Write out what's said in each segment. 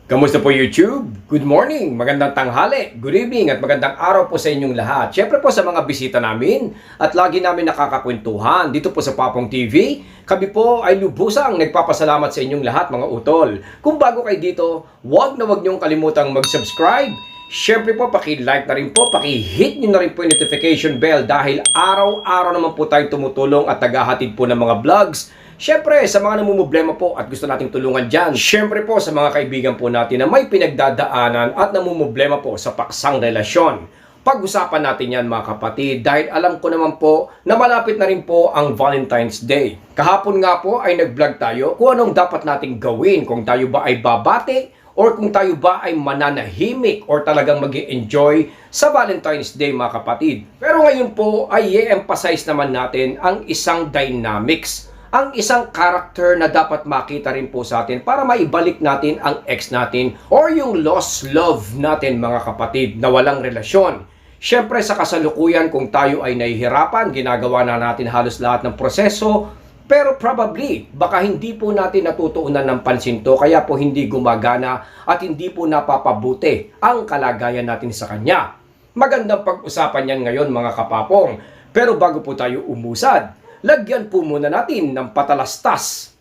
Kamusta po YouTube? Good morning, magandang tanghali, good evening at magandang araw po sa inyong lahat. Siyempre po sa mga bisita namin at lagi namin nakakakwentuhan dito po sa Papong TV. Kami po ay lubusang nagpapasalamat sa inyong lahat mga utol. Kung bago kayo dito, huwag niyong kalimutang mag-subscribe. Siyempre po, paki-like na rin po, paki-hit nyo na rin po yung notification bell dahil araw-araw naman po tayong tumutulong at naghahatid po ng mga vlogs. Siyempre, sa mga namumblema po at gusto nating tulungan dyan. Siyempre po, sa mga kaibigan po natin na may pinagdadaanan at namumblema po sa paksang relasyon. Pag-usapan natin yan mga kapatid dahil alam ko naman po na malapit na rin po ang Valentine's Day. Kahapon nga po ay nag-vlog tayo kung anong dapat nating gawin, kung tayo ba ay babati or kung tayo ba ay mananahimik or talagang mag-enjoy sa Valentine's Day mga kapatid. Pero ngayon po ay i-emphasize naman natin ang isang dynamics, ang isang character na dapat makita rin po sa atin para maibalik natin ang ex natin or yung lost love natin mga kapatid na walang relasyon. Siyempre sa kasalukuyan kung tayo ay nahihirapan, ginagawa na natin halos lahat ng proseso, pero probably baka hindi po natin natutuunan ng pansin to kaya po hindi gumagana at hindi po napapabuti ang kalagayan natin sa kanya. Magandang pag-usapan yan ngayon mga kapapong, pero bago po tayo umusad, lagyan po muna natin ng patalastas.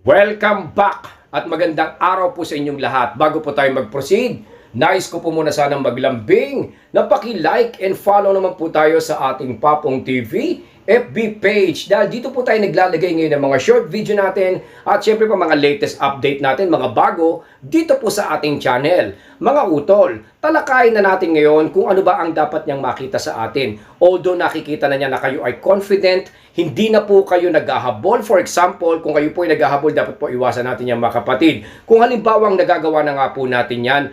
Welcome back at magandang araw po sa inyong lahat. Bago po tayo mag-proceed, nais ko po muna sanang maglambing na paki-like and follow naman po tayo sa ating Papong TV FB page dahil dito po tayo naglalagay ngayon ng mga short video natin at syempre pa mga latest update natin, mga bago dito po sa ating channel. Mga utol, talakayin na natin ngayon kung ano ba ang dapat niyang makita sa atin. Although nakikita na niya na kayo ay confident, hindi na po kayo naghahabol. For example, kung kayo po ay naghahabol, dapat po iwasan natin yan mga kapatid. Kung halimbawang nagagawa na nga po natin yan,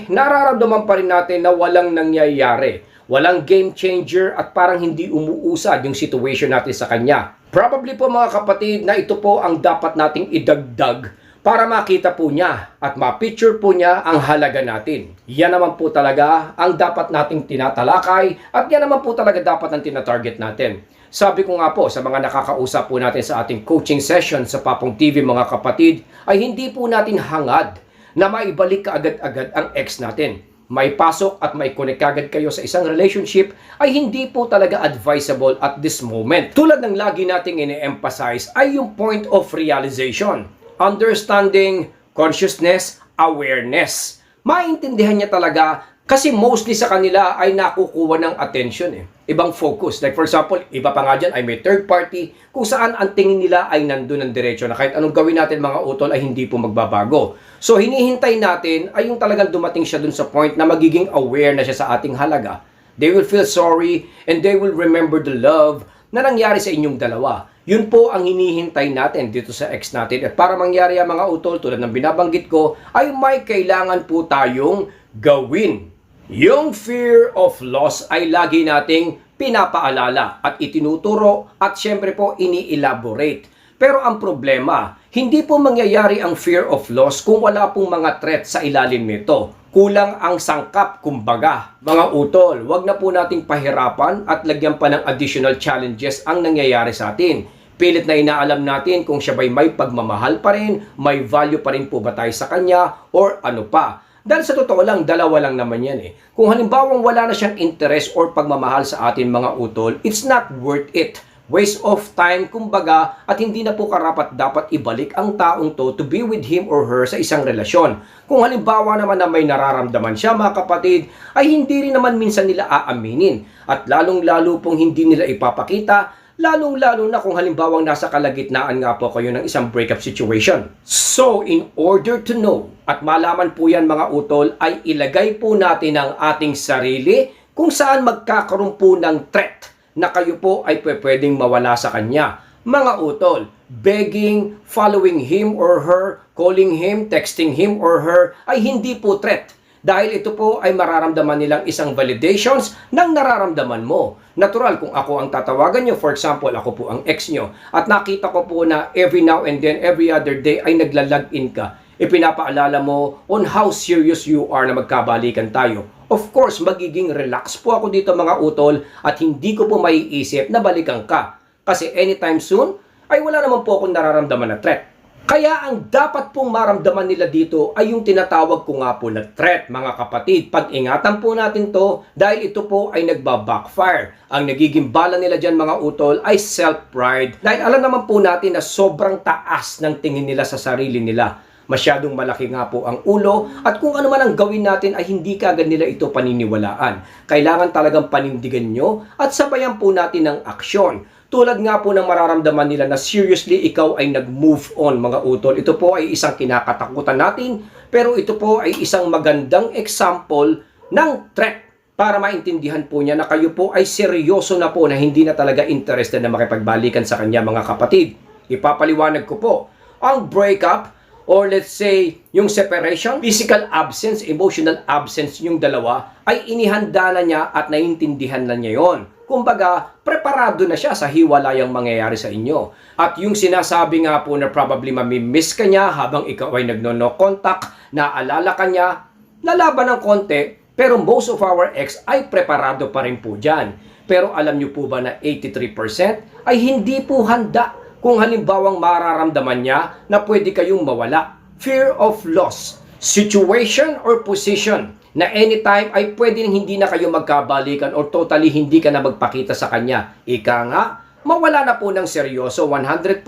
nararamdaman pa rin natin na walang nangyayari. Walang game changer at parang hindi umuusad yung situation natin sa kanya. Probably po mga kapatid na ito po ang dapat nating idagdag para makita po niya at ma-picture po niya ang halaga natin. Yan naman po talaga ang dapat nating tinatalakay at yan naman po talaga dapat ang tinatarget natin. Sabi ko nga po sa mga nakakausap po natin sa ating coaching session sa Papong TV mga kapatid ay hindi po natin hangad na maibalik kaagad-agad ang ex natin. May pasok at may connect agad kayo sa isang relationship ay hindi po talaga advisable at this moment. Tulad ng lagi nating ini-emphasize ay yung point of realization, understanding, consciousness, awareness. Maintindihan niya talaga kasi mostly sa kanila ay nakukuha ng attention ibang focus. Like for example, iba pa nga dyan ay may third party kung saan ang tingin nila ay nandun ng diretsyo na kahit anong gawin natin mga utol ay hindi po magbabago. So hinihintay natin ay yung talagang dumating siya dun sa point na magiging aware na siya sa ating halaga. They will feel sorry and they will remember the love na nangyari sa inyong dalawa. Yun po ang hinihintay natin dito sa ex natin. At para mangyari ang mga utol tulad ng binabanggit ko ay may kailangan po tayong gawin. Yung fear of loss ay lagi nating pinapaalala at itinuturo at syempre po ini-elaborate. Pero ang problema, hindi po mangyayari ang fear of loss kung wala pong mga threat sa ilalim nito. Kulang ang sangkap, kumbaga. Mga utol, wag na po nating pahirapan at lagyan pa ng additional challenges ang nangyayari sa atin. Pilit na inaalam natin kung siya ba'y may pagmamahal pa rin, may value pa rin po ba tayo sa kanya, or ano pa. Dahil sa totoo lang, dalawa lang naman yan Kung halimbawang wala na siyang interest or pagmamahal sa atin mga utol, it's not worth it. Waste of time, kumbaga, at hindi na po karapat dapat ibalik ang taong to be with him or her sa isang relasyon. Kung halimbawa naman na may nararamdaman siya mga kapatid, ay hindi rin naman minsan nila aaminin. At lalong-lalo pong hindi nila ipapakita, lalong-lalo na kung halimbawang nasa kalagitnaan nga po kayo ng isang breakup situation. So, in order to know at malaman po yan mga utol, ay ilagay po natin ang ating sarili kung saan magkakaroon po ng threat na kayo po ay pwedeng mawala sa kanya. Mga utol, begging, following him or her, calling him, texting him or her, ay hindi po threat. Dahil ito po ay mararamdaman nilang isang validations ng nararamdaman mo. Natural, kung ako ang tatawagan nyo, for example, ako po ang ex nyo, at nakita ko po na every now and then, every other day ay nagla-log in ka, ipinapaalala mo on how serious you are na magkabalikan tayo. of course, magiging relax po ako dito mga utol at hindi ko po maiisip na balikan ka. Kasi anytime soon, ay wala naman po akong nararamdaman na threat. Kaya ang dapat pong maramdaman nila dito ay yung tinatawag ko nga po na threat, mga kapatid. Pag-ingatan po natin to dahil ito po ay nagba-backfire. Ang nagiging bala nila dyan mga utol ay self-pride. Dahil alam naman po natin na sobrang taas ng tingin nila sa sarili nila. Masyadong malaki nga po ang ulo at kung ano man ang gawin natin ay hindi kaagad nila ito paniniwalaan. Kailangan talagang panindigan nyo at sabayan po natin ng aksyon. Tulad nga po ng mararamdaman nila na seriously ikaw ay nag-move on mga utol. Ito po ay isang kinakatakutan natin pero ito po ay isang magandang example ng threat para maintindihan po niya na kayo po ay seryoso na po na hindi na talaga interested na makipagbalikan sa kanya mga kapatid. Ipapaliwanag ko po, ang breakup or let's say yung separation, physical absence, emotional absence yung dalawa ay inihanda na niya at naiintindihan na niya yon. Kumbaga, preparado na siya sa hiwalayang mangyayari sa inyo. At yung sinasabi nga po na probably mamimiss ka niya habang ikaw ay nagno-no contact, naalala ka niya, lalaban ng konti, pero most of our ex ay preparado pa rin po dyan. Pero alam niyo po ba na 83% ay hindi po handa kung halimbawang mararamdaman niya na pwede kayong mawala. Fear of loss, situation or position na anytime ay pwedeng hindi na kayo magkabalikan or totally hindi ka na magpakita sa kanya. Ika nga, mawala na po ng seryoso, 100%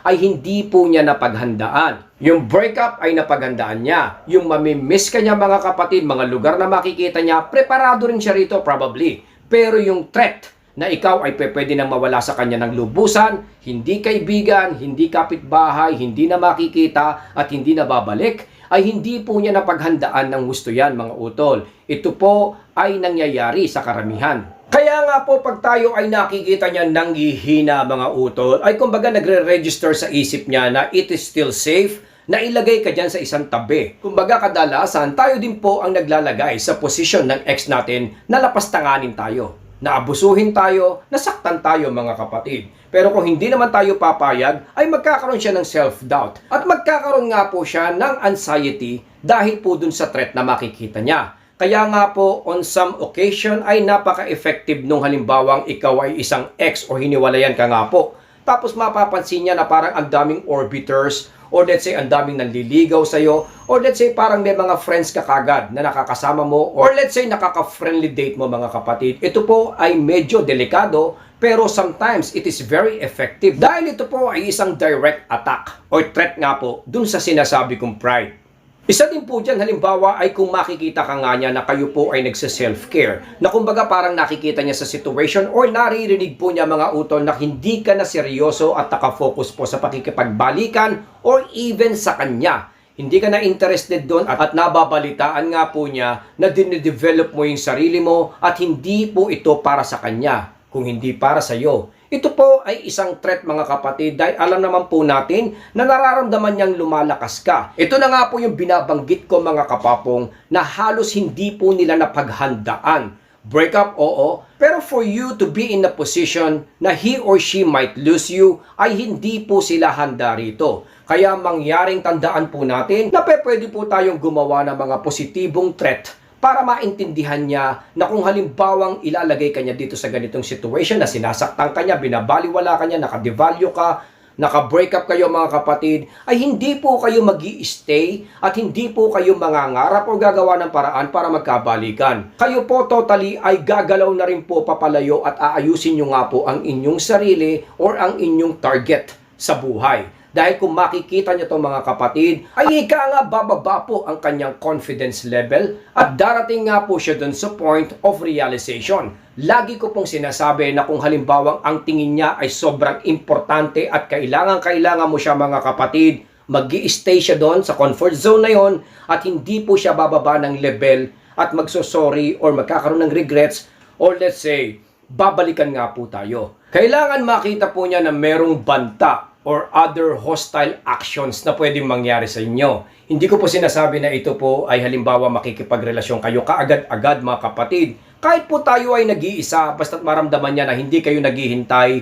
ay hindi po niya napaghandaan. Yung breakup ay napaghandaan niya. Yung mamimiss ka niya mga kapatid, mga lugar na makikita niya, preparado rin siya rito probably. Pero yung threat na ikaw ay pwede nang mawala sa kanya ng lubusan, hindi kaibigan, hindi kapitbahay, hindi na makikita at hindi na babalik, ay hindi po niya napaghandaan ng gusto yan mga utol. Ito po ay nangyayari sa karamihan. Kaya nga po pag tayo ay nakikita niya nanghihina mga utol, ay kumbaga nagre-register sa isip niya na it is still safe, na ilagay ka dyan sa isang tabi. Kumbaga kadalasan tayo din po ang naglalagay sa posisyon ng ex natin na lapastanganin tayo. Naabusuhin tayo, nasaktan tayo mga kapatid. Pero kung hindi naman tayo papayag, ay magkakaroon siya ng self-doubt. At magkakaroon nga po siya ng anxiety dahil po dun sa threat na makikita niya. Kaya nga po, on some occasion ay napaka-effective nung halimbawang ikaw ay isang ex o hiniwalayan ka nga po. Tapos mapapansin niya na parang ang daming orbiters or let's say ang daming nanliligaw sa'yo or let's say parang may mga friends ka kagad na nakakasama mo or let's say nakaka-friendly date mo mga kapatid. Ito po ay medyo delikado pero sometimes it is very effective dahil ito po ay isang direct attack or threat nga po dun sa sinasabi kong pride. Isa din po dyan, halimbawa ay kung makikita ka nga niya na kayo po ay nagsa-self-care, na kumbaga parang nakikita niya sa situation or naririnig po niya mga utol na hindi ka na seryoso at nakafocus po sa pakikipagbalikan or even sa kanya. Hindi ka na interested doon at nababalitaan nga po niya na dinidevelop mo yung sarili mo at hindi po ito para sa kanya, kung hindi para sa iyo. Ito po ay isang threat mga kapatid dahil alam naman po natin na nararamdaman niyang lumalakas ka. Ito na nga po yung binabanggit ko mga kapapong na halos hindi po nila napaghandaan. Breakup, oo, pero for you to be in a position na he or she might lose you ay hindi po sila handa rito. Kaya mangyaring tandaan po natin na pwede po tayong gumawa ng mga positibong threat para maintindihan niya na kung halimbawang ilalagay ka niya dito sa ganitong situation na sinasaktan ka niya, binabaliwala ka niya, nakadevalue ka, naka-break up kayo mga kapatid, ay hindi po kayo mag-i-stay at hindi po kayo mangangarap o gagawa ng paraan para magkabalikan. Kayo po totally ay gagalaw na rin po papalayo at aayusin nyo nga po ang inyong sarili or ang inyong target sa buhay. Dahil kung makikita niyo itong mga kapatid, ay ika nga bababa po ang kanyang confidence level at darating nga po siya dun sa point of realization. Lagi ko pong sinasabi na kung halimbawang ang tingin niya ay sobrang importante at kailangan mo siya mga kapatid, mag-i-stay siya doon sa comfort zone na yon at hindi po siya bababa ng level at magsosorry or magkakaroon ng regrets or let's say, babalikan nga po tayo. Kailangan makita po niya na merong banta or other hostile actions na pwedeng mangyari sa inyo. Hindi ko po sinasabi na ito po ay halimbawa makikipagrelasyon kayo kaagad-agad mga kapatid. Kahit po tayo ay nag-iisa, basta't maramdaman niya na hindi kayo naghihintay,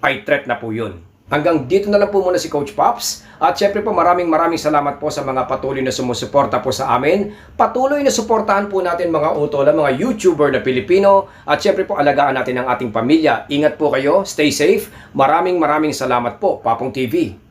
ay threat na po yun. Hanggang dito na lang po muna si Coach Pops. At syempre po maraming salamat po sa mga patuloy na sumusuporta po sa amin. Patuloy na suportahan po natin mga utol, mga YouTuber na Pilipino. At syempre po alagaan natin ang ating pamilya. Ingat po kayo, stay safe. Maraming salamat po, Papong TV.